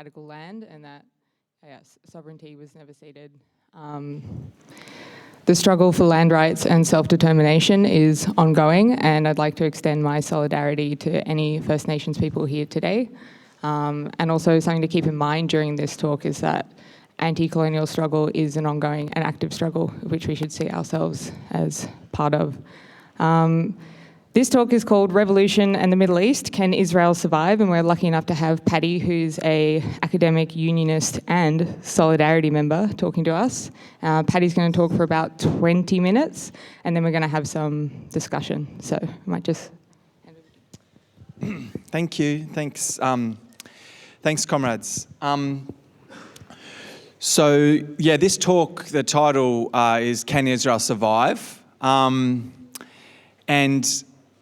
Gadigal land, and that sovereignty was never ceded. The struggle for land rights and self-determination is ongoing, and I'd like to extend my solidarity to any First Nations people here today. And also something to keep in mind during this talk is that anti-colonial struggle is an ongoing and active struggle, which we should see ourselves as part of. This talk is called Revolution and the Middle East, Can Israel Survive? And we're lucky enough to have Paddy, who's an academic, unionist and Solidarity member, talking to us. Paddy's going to talk for about 20 minutes, and then we're going to have some discussion. So I might just... Thank you. Thanks, comrades. This talk, the title is Can Israel Survive? And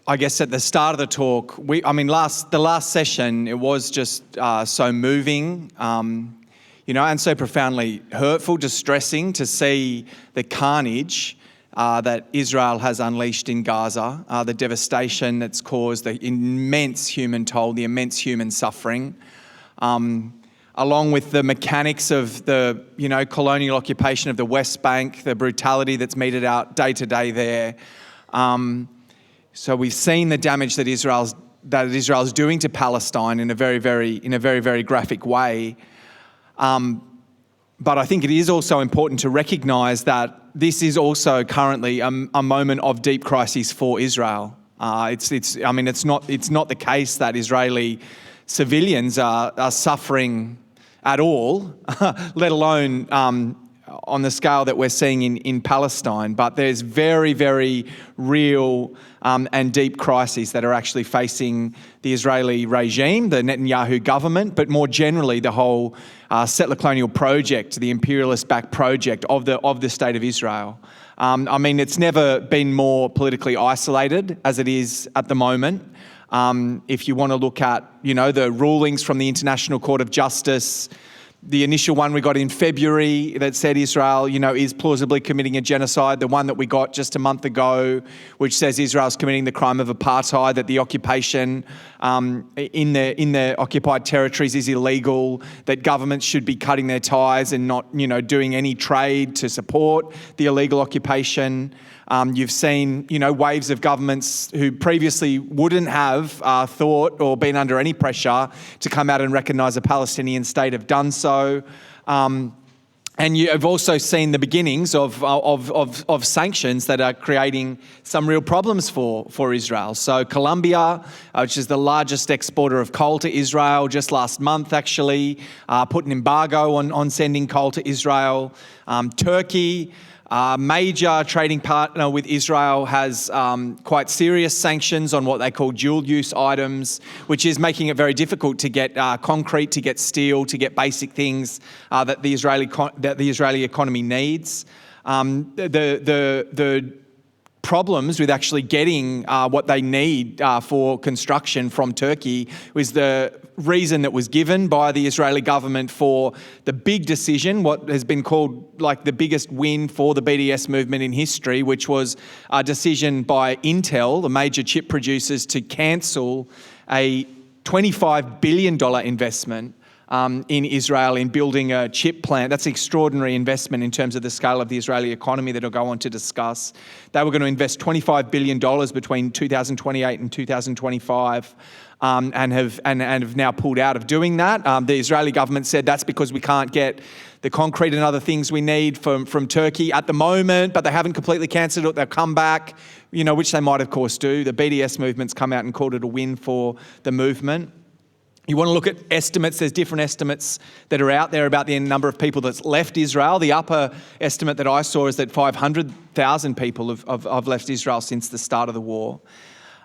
I guess at the start of the talk, the last session, it was just so moving, and so profoundly hurtful, distressing to see the carnage that Israel has unleashed in Gaza, the devastation that's caused, the immense human toll, the immense human suffering, along with the mechanics of the, colonial occupation of the West Bank, the brutality that's meted out day to day there. So we've seen the damage that Israel's doing to Palestine in a very, very graphic way. But I think it is also important to recognise that this is also currently a moment of deep crisis for Israel. It's not the case that Israeli civilians are suffering at all, let alone on the scale that we're seeing in Palestine. But there's very, very real and deep crises that are actually facing the Israeli regime, the Netanyahu government, but more generally the whole settler colonial project, the imperialist-backed project of the State of Israel. It's never been more politically isolated as it is at the moment. If you want to look at, the rulings from the International Court of Justice, the initial one we got in February that said Israel, is plausibly committing a genocide. The one that we got just a month ago, which says Israel's committing the crime of apartheid, that the occupation in the occupied territories is illegal, that governments should be cutting their ties and not, doing any trade to support the illegal occupation. You've seen, waves of governments who previously wouldn't have thought or been under any pressure to come out and recognise a Palestinian state have done so. And you have also seen the beginnings of sanctions that are creating some real problems for Israel. So Colombia, which is the largest exporter of coal to Israel, just last month actually, put an embargo on sending coal to Israel. Turkey, major trading partner with Israel, has quite serious sanctions on what they call dual-use items, which is making it very difficult to get concrete, to get steel, to get basic things that the Israeli economy needs. The problems with actually getting what they need for construction from Turkey was the reason that was given by the Israeli government for the big decision, what has been called like the biggest win for the BDS movement in history, which was a decision by Intel, the major chip producers, to cancel a $25 billion investment in Israel in building a chip plant. That's an extraordinary investment in terms of the scale of the Israeli economy that I'll go on to discuss. They were going to invest $25 billion between 2028 and 2025 and have now pulled out of doing that. The Israeli government said that's because we can't get the concrete and other things we need from Turkey at the moment, but they haven't completely cancelled it. They'll come back, which they might of course do. The BDS movement's come out and called it a win for the movement. You want to look at estimates, there's different estimates that are out there about the number of people that's left Israel. The upper estimate that I saw is that 500,000 people have left Israel since the start of the war.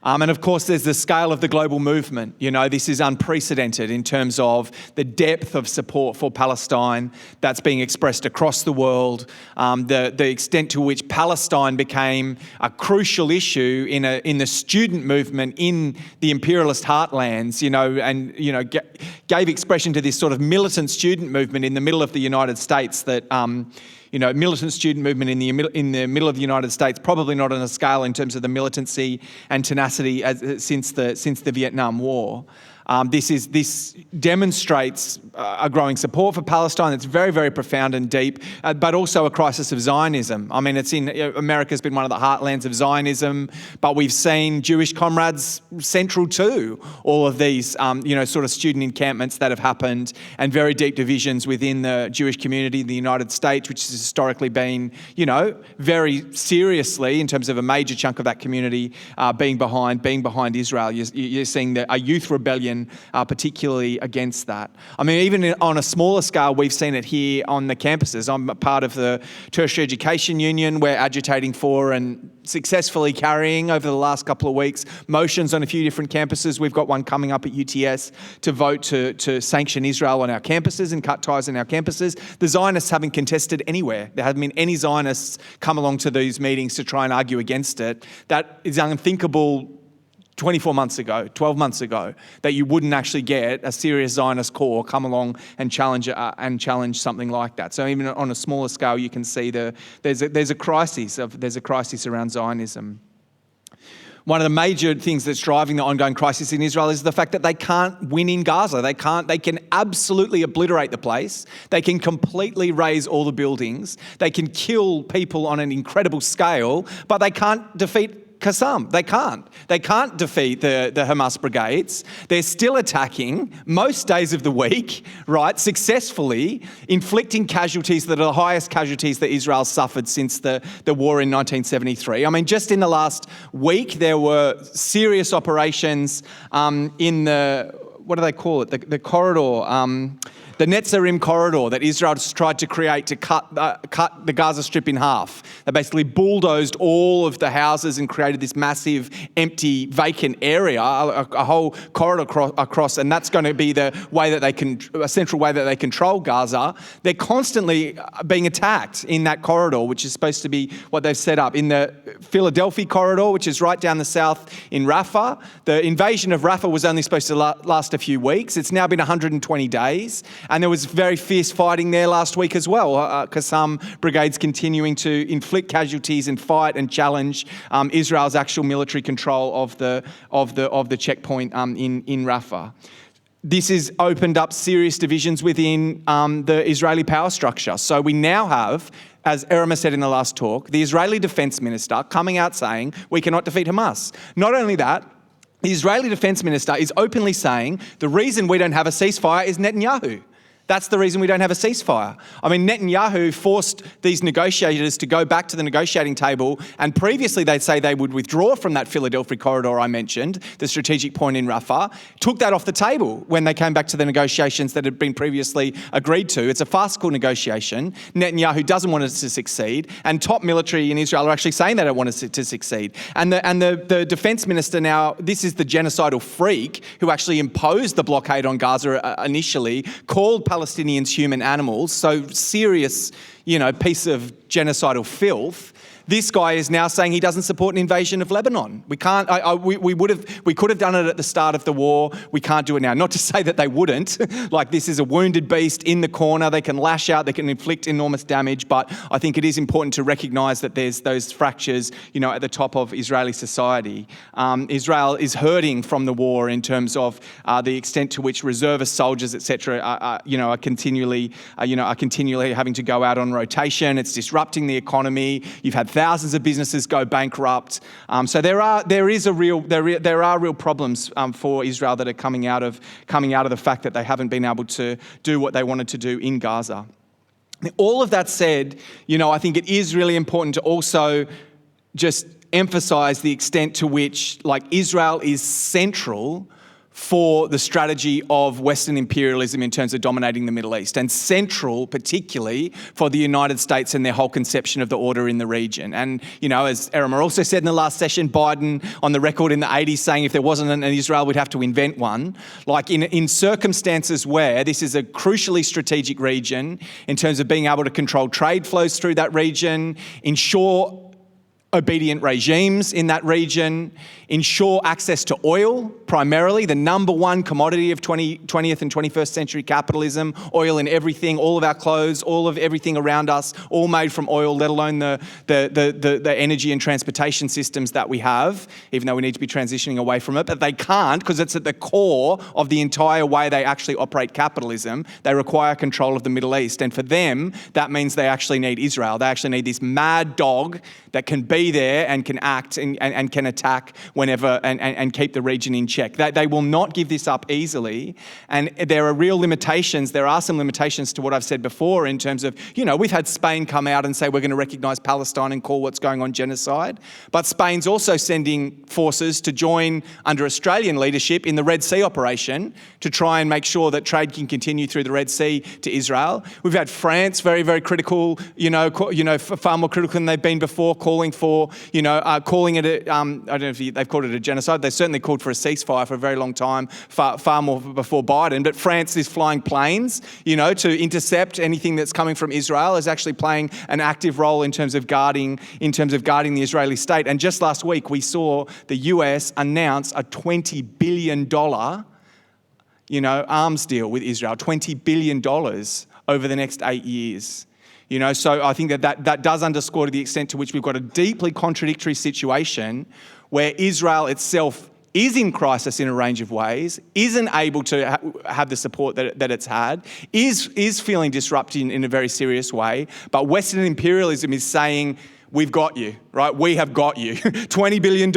And of course, there's the scale of the global movement. This is unprecedented in terms of the depth of support for Palestine that's being expressed across the world, the extent to which Palestine became a crucial issue in the student movement in the imperialist heartlands, gave expression to this sort of militant student movement in the middle of the United States that militant student movement in the middle of the United States, probably not on a scale in terms of the militancy and tenacity since the Vietnam War. This demonstrates a growing support for Palestine. It's very, very profound and deep, but also a crisis of Zionism. I mean, America's been one of the heartlands of Zionism, but we've seen Jewish comrades central to all of these, sort of student encampments that have happened, and very deep divisions within the Jewish community in the United States, which has historically been, very seriously in terms of a major chunk of that community being behind Israel. You're seeing a youth rebellion, particularly against that. I mean, even on a smaller scale, we've seen it here on the campuses. I'm a part of the Tertiary Education Union. We're agitating for and successfully carrying over the last couple of weeks motions on a few different campuses. We've got one coming up at UTS to vote to sanction Israel on our campuses and cut ties on our campuses. The Zionists haven't contested anywhere. There haven't been any Zionists come along to these meetings to try and argue against it. That is unthinkable 24 months ago, 12 months ago, that you wouldn't actually get a serious Zionist core come along and challenge something like that. So even on a smaller scale, you can see there's a crisis around Zionism. One of the major things that's driving the ongoing crisis in Israel is the fact that they can't win in Gaza. They can absolutely obliterate the place. They can completely raze all the buildings. They can kill people on an incredible scale, but they can't defeat Qassam. They can't defeat the Hamas brigades. They're still attacking most days of the week, right, successfully, inflicting casualties that are the highest casualties that Israel suffered since the war in 1973. I mean, just in the last week, there were serious operations in the, what do they call it, the corridor, the Netzarim corridor that Israel has tried to create to cut the Gaza Strip in half. They basically bulldozed all of the houses and created this massive, empty, vacant area, a whole corridor across, and that's going to be the way that a central way that they control Gaza. They're constantly being attacked in that corridor, which is supposed to be what they've set up. In the Philadelphia corridor, which is right down the south in Rafah, the invasion of Rafah was only supposed to last a few weeks. It's now been 120 days. And there was very fierce fighting there last week as well. Qassam brigades continuing to inflict casualties and fight and challenge Israel's actual military control of the checkpoint in Rafah. This has opened up serious divisions within the Israeli power structure. So we now have, as Erema said in the last talk, the Israeli defense minister coming out saying we cannot defeat Hamas. Not only that, the Israeli defense minister is openly saying the reason we don't have a ceasefire is Netanyahu. That's the reason we don't have a ceasefire. I mean, Netanyahu forced these negotiators to go back to the negotiating table, and previously they'd say they would withdraw from that Philadelphia corridor I mentioned, the strategic point in Rafah, took that off the table when they came back to the negotiations that had been previously agreed to. It's a farcical negotiation. Netanyahu doesn't want us to succeed, and top military in Israel are actually saying they don't want us to succeed. And the defense minister now, this is the genocidal freak who actually imposed the blockade on Gaza initially, called Palestinians human animals, so serious, piece of genocidal filth. This guy is now saying he doesn't support an invasion of Lebanon. We can't. We could have done it at the start of the war. We can't do it now. Not to say that they wouldn't. Like, this is a wounded beast in the corner. They can lash out. They can inflict enormous damage. But I think it is important to recognise that there's those fractures, at the top of Israeli society. Israel is hurting from the war in terms of the extent to which reservist soldiers, etc., are continually having to go out on rotation. It's disrupting the economy. You've had thousands of businesses go bankrupt. So there are real problems for Israel that are coming out of the fact that they haven't been able to do what they wanted to do in Gaza. All of that said, I think it is really important to also just emphasize the extent to which, Israel is central for the strategy of Western imperialism in terms of dominating the Middle East, and central particularly for the United States and their whole conception of the order in the region. And, as Erema also said in the last session, Biden on the record in the 80s saying if there wasn't an Israel, we'd have to invent one. In circumstances where this is a crucially strategic region in terms of being able to control trade flows through that region, ensure obedient regimes in that region, ensure access to oil, primarily the number one commodity of 20th and 21st century capitalism, oil in everything, all of our clothes, all of everything around us, all made from oil, let alone the energy and transportation systems that we have, even though we need to be transitioning away from it. But they can't, because it's at the core of the entire way they actually operate capitalism. They require control of the Middle East. And for them, that means they actually need Israel. They actually need this mad dog that can be there and can act and can attack whenever and keep the region in check. They will not give this up easily. And there are real limitations. There are some limitations to what I've said before in terms of, we've had Spain come out and say we're going to recognise Palestine and call what's going on genocide. But Spain's also sending forces to join under Australian leadership in the Red Sea operation to try and make sure that trade can continue through the Red Sea to Israel. We've had France very, very critical, far more critical than they've been before, calling for, calling it I don't know if they've called it a genocide. They certainly called for a ceasefire for a very long time, far more before Biden. But France is flying planes, to intercept anything that's coming from Israel, is actually playing an active role in terms of guarding the Israeli state. And just last week, we saw the US announce a $20 billion, arms deal with Israel, $20 billion over the next 8 years. So I think that does underscore to the extent to which we've got a deeply contradictory situation where Israel itself is in crisis in a range of ways, isn't able to have the support that it's had, is feeling disrupted in a very serious way, but Western imperialism is saying, we've got you, right? We have got you. $20 billion,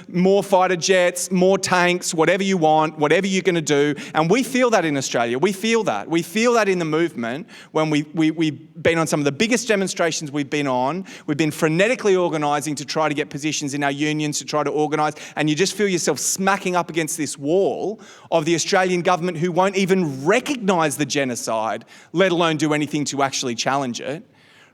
more fighter jets, more tanks, whatever you want, whatever you're going to do. And we feel that in Australia. We feel that. We feel that in the movement when we've been on some of the biggest demonstrations we've been on. We've been frenetically organising to try to get positions in our unions, to try to organise. And you just feel yourself smacking up against this wall of the Australian government who won't even recognise the genocide, let alone do anything to actually challenge it.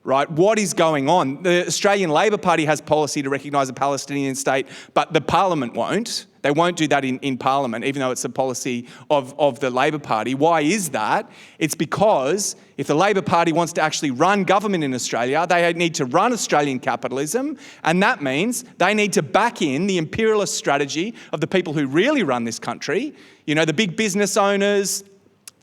Right? What is going on? The Australian Labor Party has policy to recognise a Palestinian state, but the Parliament won't. They won't do that in Parliament, even though it's a policy of the Labor Party. Why is that? It's because if the Labor Party wants to actually run government in Australia, they need to run Australian capitalism, and that means they need to back in the imperialist strategy of the people who really run this country, the big business owners,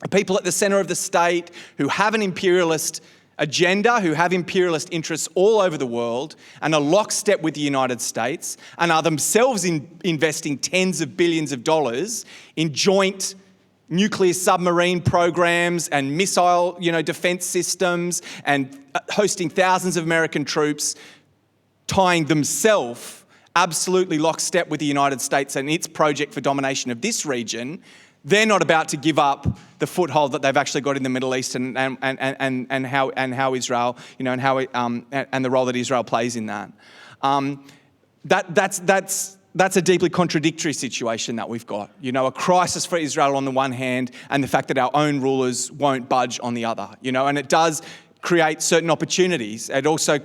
the people at the centre of the state who have an imperialist agenda, who have imperialist interests all over the world and are lockstep with the United States and are themselves investing tens of billions of dollars in joint nuclear submarine programs and missile, defense systems and hosting thousands of American troops, tying themselves absolutely lockstep with the United States and its project for domination of this region. They're not about to give up the foothold that they've actually got in the Middle East and how Israel, and the role that Israel plays in that. That's a deeply contradictory situation that we've got. A crisis for Israel on the one hand, and the fact that our own rulers won't budge on the other. And it does create certain opportunities. It also,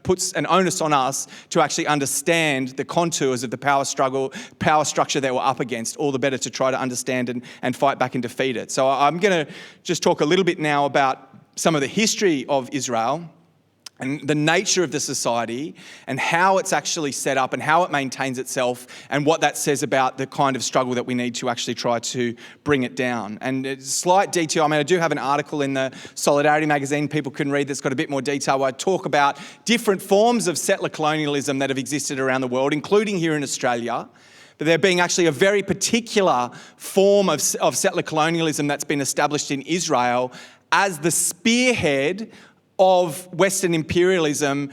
puts an onus on us to actually understand the contours of the power structure that we're up against, all the better to try to understand and fight back and defeat it. So I'm going to just talk a little bit now about some of the history of Israel and the nature of the society and how it's actually set up and how it maintains itself and what that says about the kind of struggle that we need to actually try to bring it down. And a slight detail, I do have an article in the Solidarity magazine people can read that's got a bit more detail where I talk about different forms of settler colonialism that have existed around the world, including here in Australia. But there being actually a very particular form of settler colonialism that's been established in Israel as the spearhead of Western imperialism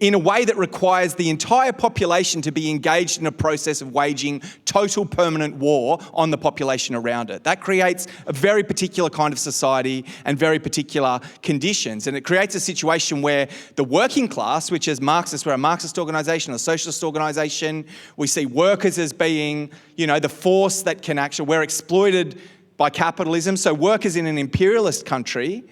in a way that requires the entire population to be engaged in a process of waging total permanent war on the population around it. That creates a very particular kind of society and very particular conditions. And it creates a situation where the working class, which is Marxist, we're a Marxist organisation, a socialist organisation, we see workers as being, the force that can actually, we're exploited by capitalism. So workers in an imperialist country,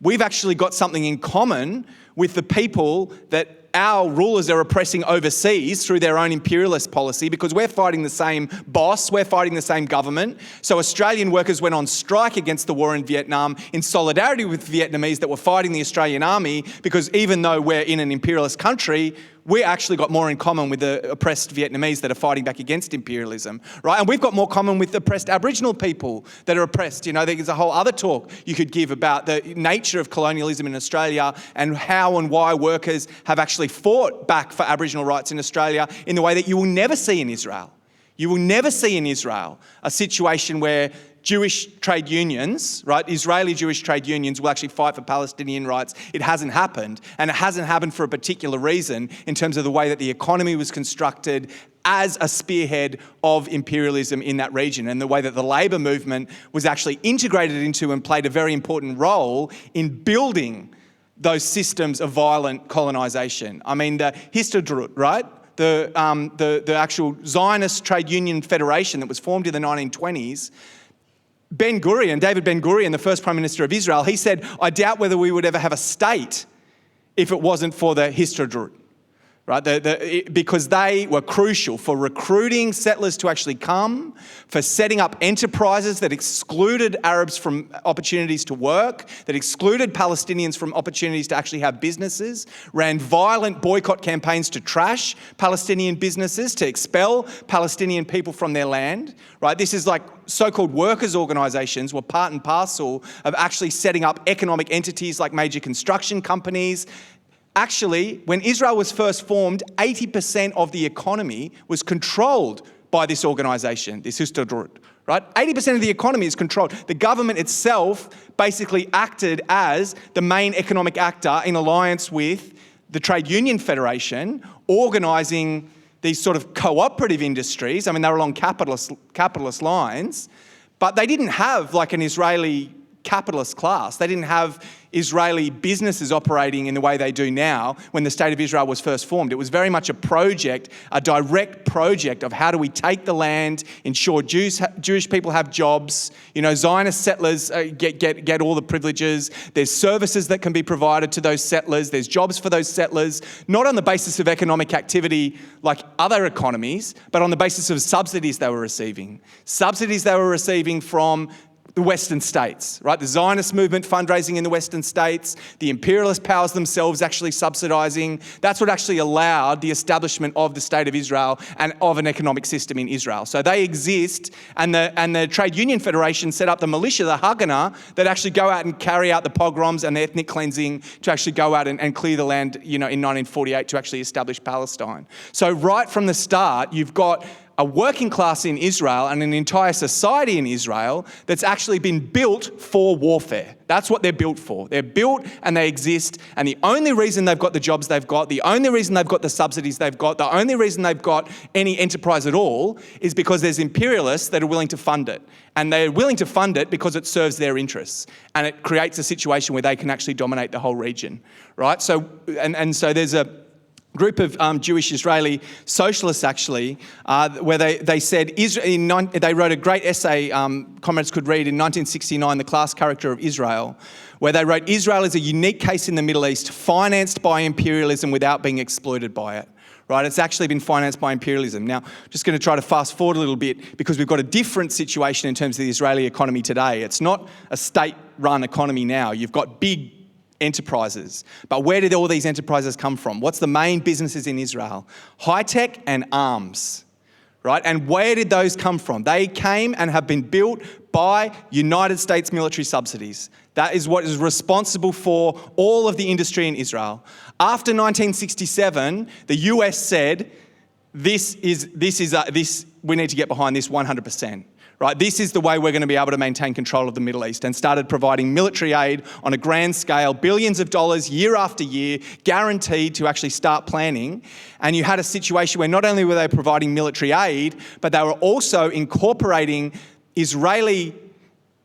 we've actually got something in common with the people that our rulers are oppressing overseas through their own imperialist policy, because we're fighting the same boss, we're fighting the same government. So Australian workers went on strike against the war in Vietnam in solidarity with Vietnamese that were fighting the Australian army, because even though we're in an imperialist country, we actually got more in common with the oppressed Vietnamese that are fighting back against imperialism, right? And we've got more common with the oppressed Aboriginal people that are oppressed. You know, there's a whole other talk you could give about the nature of colonialism in Australia and how and why workers have actually fought back for Aboriginal rights in Australia in the way that you will never see in Israel. You will never see in Israel a situation where Jewish trade unions, right, Israeli Jewish trade unions will actually fight for Palestinian rights. It hasn't happened, and it hasn't happened for a particular reason in terms of the way that the economy was constructed as a spearhead of imperialism in that region, and the way that the labour movement was actually integrated into and played a very important role in building those systems of violent colonisation. I mean, the Histadrut, right? The actual Zionist trade union federation that was formed in the 1920s, David Ben Gurion, the first Prime Minister of Israel, he said, I doubt whether we would ever have a state if it wasn't for the Histadrut, right? Because they were crucial for recruiting settlers to actually come, for setting up enterprises that excluded Arabs from opportunities to work, that excluded Palestinians from opportunities to actually have businesses, ran violent boycott campaigns to trash Palestinian businesses, to expel Palestinian people from their land, right? This is like so-called workers' organisations were part and parcel of actually setting up economic entities like major construction companies. Actually, when Israel was first formed, 80% of the economy was controlled by this organisation, this Histadrut, right? 80% of the economy is controlled. The government itself basically acted as the main economic actor in alliance with the Trade Union Federation, organising these sort of cooperative industries. I mean, they were along capitalist lines, but they didn't have like an Israeli capitalist class. They didn't have Israeli businesses operating in the way they do now when the State of Israel was first formed. It was very much a project, a direct project of how do we take the land, ensure Jewish people have jobs, you know, Zionist settlers get all the privileges. There's services that can be provided to those settlers. There's jobs for those settlers, not on the basis of economic activity like other economies, but on the basis of subsidies they were receiving. Subsidies they were receiving from the Western states, right? The Zionist movement fundraising in the Western states, the imperialist powers themselves actually subsidising. That's what actually allowed the establishment of the State of Israel and of an economic system in Israel. So they exist, and the Trade Union Federation set up the militia, the Haganah, that actually go out and carry out the pogroms and the ethnic cleansing to actually go out and clear the land, you know, in 1948 to actually establish Palestine. So right from the start, you've got a working class in Israel and an entire society in Israel that's actually been built for warfare. That's what they're built for. They're built and they exist, and the only reason they've got the jobs they've got, the only reason they've got the subsidies they've got, the only reason they've got any enterprise at all is because there's imperialists that are willing to fund it. And they're willing to fund it because it serves their interests, and it creates a situation where they can actually dominate the whole region, right? So, and so there's a group of Jewish Israeli socialists actually, where they said, they wrote a great essay, comrades could read, in 1969, The Class Character of Israel, where they wrote, Israel is a unique case in the Middle East, financed by imperialism without being exploited by it. Right, it's actually been financed by imperialism. Now, just going to try to fast forward a little bit because we've got a different situation in terms of the Israeli economy today. It's not a state-run economy now. You've got big enterprises. But where did all these enterprises come from? What's the main businesses in Israel? High tech and arms, right? And where did those come from? They came and have been built by United States military subsidies. That is what is responsible for all of the industry in Israel. After 1967, the US said, we need to get behind this 100%. Right, this is the way we're going to be able to maintain control of the Middle East, and started providing military aid on a grand scale, billions of dollars year after year, guaranteed to actually start planning. And you had a situation where not only were they providing military aid, but they were also incorporating Israeli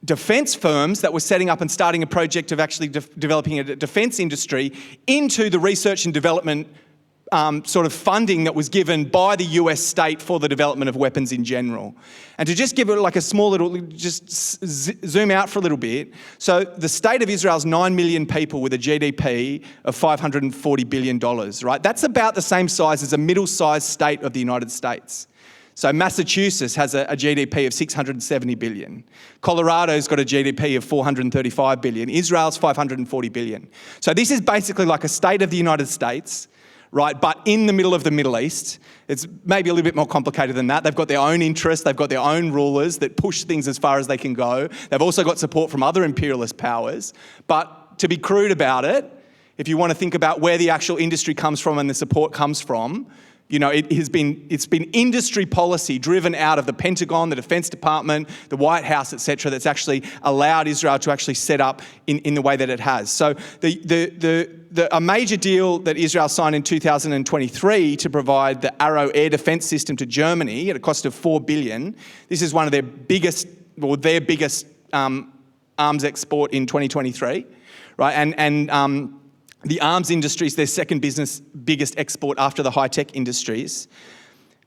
defence firms that were setting up and starting a project of actually developing a defence industry into the research and development sort of funding that was given by the US state for the development of weapons in general. And to just give it like a small little, just zoom out for a little bit. So the state of Israel's 9 million people with a GDP of $540 billion, right? That's about the same size as a middle-sized state of the United States. So Massachusetts has a GDP of 670 billion. Colorado's got a GDP of 435 billion. Israel's 540 billion. So this is basically like a state of the United States, right? But in the middle of the Middle East, it's maybe a little bit more complicated than that. They've got their own interests. They've got their own rulers that push things as far as they can go. They've also got support from other imperialist powers. But to be crude about it, if you want to think about where the actual industry comes from and the support comes from, you know, it's been industry policy driven out of the Pentagon, the Defense Department, the White House, etc., that's actually allowed Israel to actually set up in the way that it has. So a major deal that Israel signed in 2023 to provide the Arrow air defense system to Germany at a cost of $4 billion. This is one of their biggest arms export in 2023, right? And the arms industry is their second biggest export after the high-tech industries.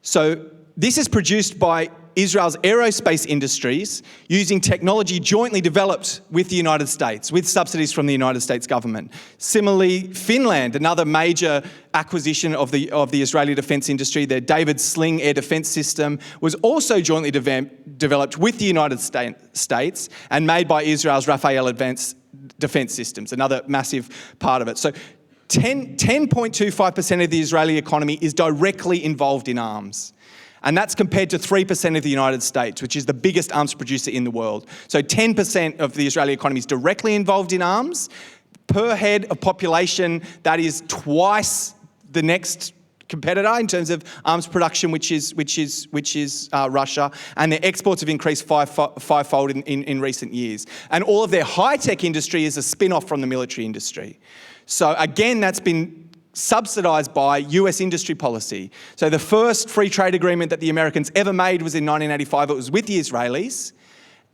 So this is produced by Israel's aerospace industries using technology jointly developed with the United States, with subsidies from the United States government. Similarly, Finland, another major acquisition of the Israeli defense industry, their David Sling air defense system was also jointly developed with the United States and made by Israel's Rafael Advanced Defense Systems, another massive part of it. So 10.25% of the Israeli economy is directly involved in arms. And that's compared to 3% of the United States, which is the biggest arms producer in the world. So 10% of the Israeli economy is directly involved in arms. Per head of population, that is twice the next competitor in terms of arms production, which is Russia, and their exports have increased fivefold in recent years. And all of their high-tech industry is a spin-off from the military industry. So again, that's been subsidised by US industry policy. So the first free trade agreement that the Americans ever made was in 1985. It was with the Israelis.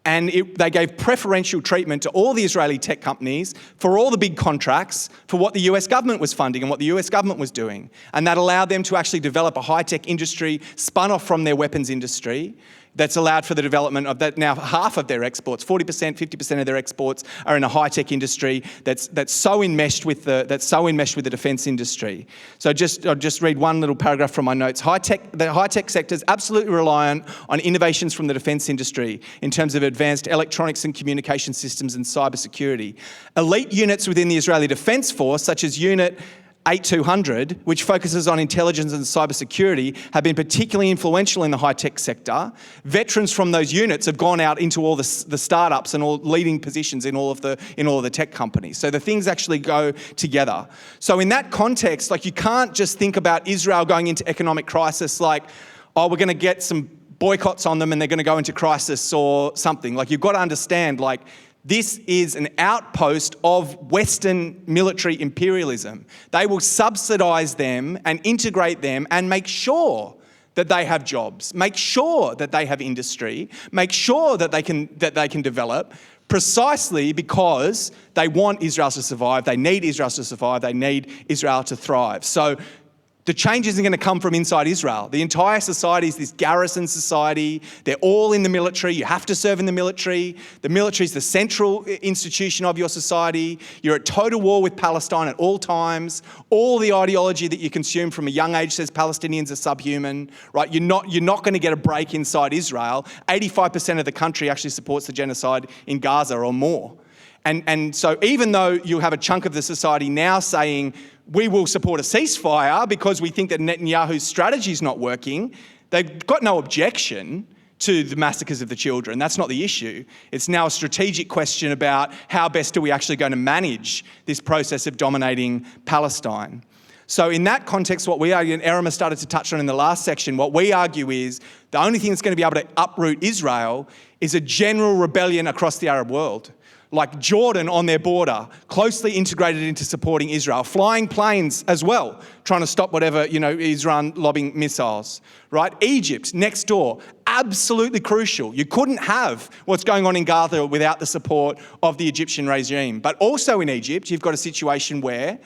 And they gave preferential treatment to all the Israeli tech companies for all the big contracts for what the US government was funding and what the US government was doing. And that allowed them to actually develop a high-tech industry spun off from their weapons industry that's allowed for the development of that. Now half of their exports, 40%, 50% of their exports are in a high-tech industry that's so enmeshed with the defence industry. So I'll just read one little paragraph from my notes. The high-tech sector is absolutely reliant on innovations from the defence industry in terms of advanced electronics and communication systems and cybersecurity. Elite units within the Israeli Defence Force, such as Unit 8200, which focuses on intelligence and cybersecurity, have been particularly influential in the high-tech sector. Veterans from those units have gone out into all the startups and all leading positions in all of the tech companies. So the things actually go together. So in that context, like, you can't just think about Israel going into economic crisis like, oh, we're going to get some boycotts on them and they're going to go into crisis or something. Like, you've got to understand, like, this is an outpost of Western military imperialism. They will subsidise them and integrate them and make sure that they have jobs, make sure that they have industry, make sure that they can develop, precisely because they want Israel to survive, they need Israel to survive, they need Israel to thrive. So the change isn't going to come from inside Israel. The entire society is this garrison society. They're all in the military. You have to serve in the military. The military is the central institution of your society. You're at total war with Palestine at all times. All the ideology that you consume from a young age says Palestinians are subhuman, right? You're not going to get a break inside Israel. 85% of the country actually supports the genocide in Gaza or more. And so even though you have a chunk of the society now saying, we will support a ceasefire because we think that Netanyahu's strategy is not working, they've got no objection to the massacres of the children. That's not the issue. It's now a strategic question about how best are we actually going to manage this process of dominating Palestine. So in that context, what we argue, and Erema started to touch on in the last section, what we argue is the only thing that's going to be able to uproot Israel is a general rebellion across the Arab world. Like Jordan on their border, closely integrated into supporting Israel, flying planes as well, trying to stop whatever, Iran lobbing missiles, right? Egypt, next door, absolutely crucial. You couldn't have what's going on in Gaza without the support of the Egyptian regime. But also in Egypt, you've got a situation where,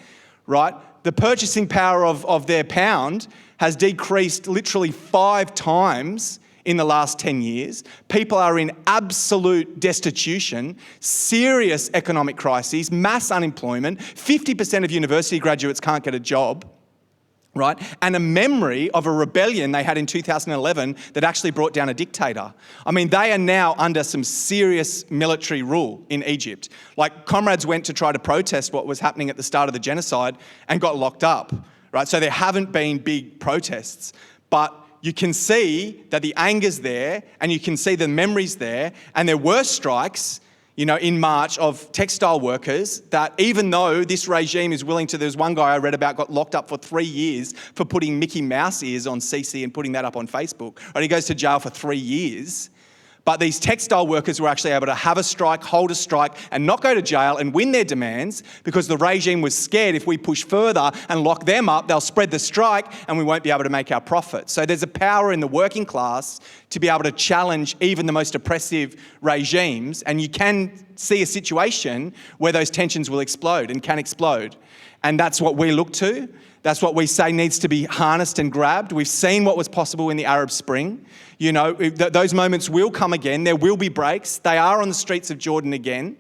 right, the purchasing power of their pound has decreased literally 5 times in the last 10 years. People are in absolute destitution, serious economic crises, mass unemployment, 50% of university graduates can't get a job, right? And a memory of a rebellion they had in 2011 that actually brought down a dictator. I mean, they are now under some serious military rule in Egypt. Like, comrades went to try to protest what was happening at the start of the genocide and got locked up. right? So there haven't been big protests, but you can see that the anger's there and you can see the memories there, and there were strikes, in March of textile workers that even though this regime is willing to, there's one guy I read about got locked up for 3 years for putting Mickey Mouse ears on CC and putting that up on Facebook. Right? He goes to jail for 3 years. But these textile workers were actually able to have a strike, hold a strike, and not go to jail and win their demands because the regime was scared if we push further and lock them up, they'll spread the strike and we won't be able to make our profit. So there's a power in the working class to be able to challenge even the most oppressive regimes, and you can see a situation where those tensions will explode and can explode. And that's what we look to. That's what we say needs to be harnessed and grabbed. We've seen what was possible in the Arab Spring. Those moments will come again. There will be breaks. They are on the streets of Jordan again.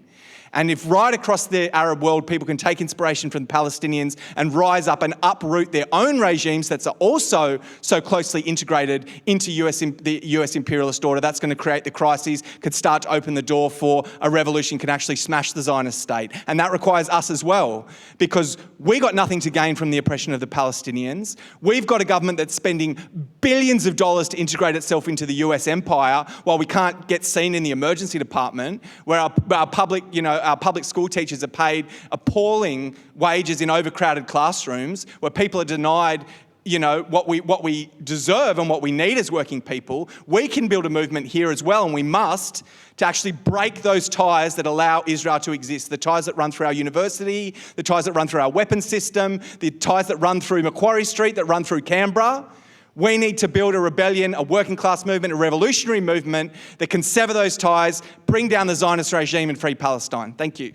And if right across the Arab world people can take inspiration from the Palestinians and rise up and uproot their own regimes that are also so closely integrated into the US imperialist order, that's going to create the crises, could start to open the door for a revolution, can actually smash the Zionist state. And that requires us as well, because we got nothing to gain from the oppression of the Palestinians. We've got a government that's spending billions of dollars to integrate itself into the US empire while we can't get seen in the emergency department, where our public school teachers are paid appalling wages in overcrowded classrooms, where people are denied what we deserve and what we need as working people. We can build a movement here as well, and we must, to actually break those ties that allow Israel to exist. The ties that run through our university, the ties that run through our weapons system, the ties that run through Macquarie Street, that run through Canberra. We need to build a rebellion, a working class movement, a revolutionary movement that can sever those ties, bring down the Zionist regime and free Palestine. Thank you.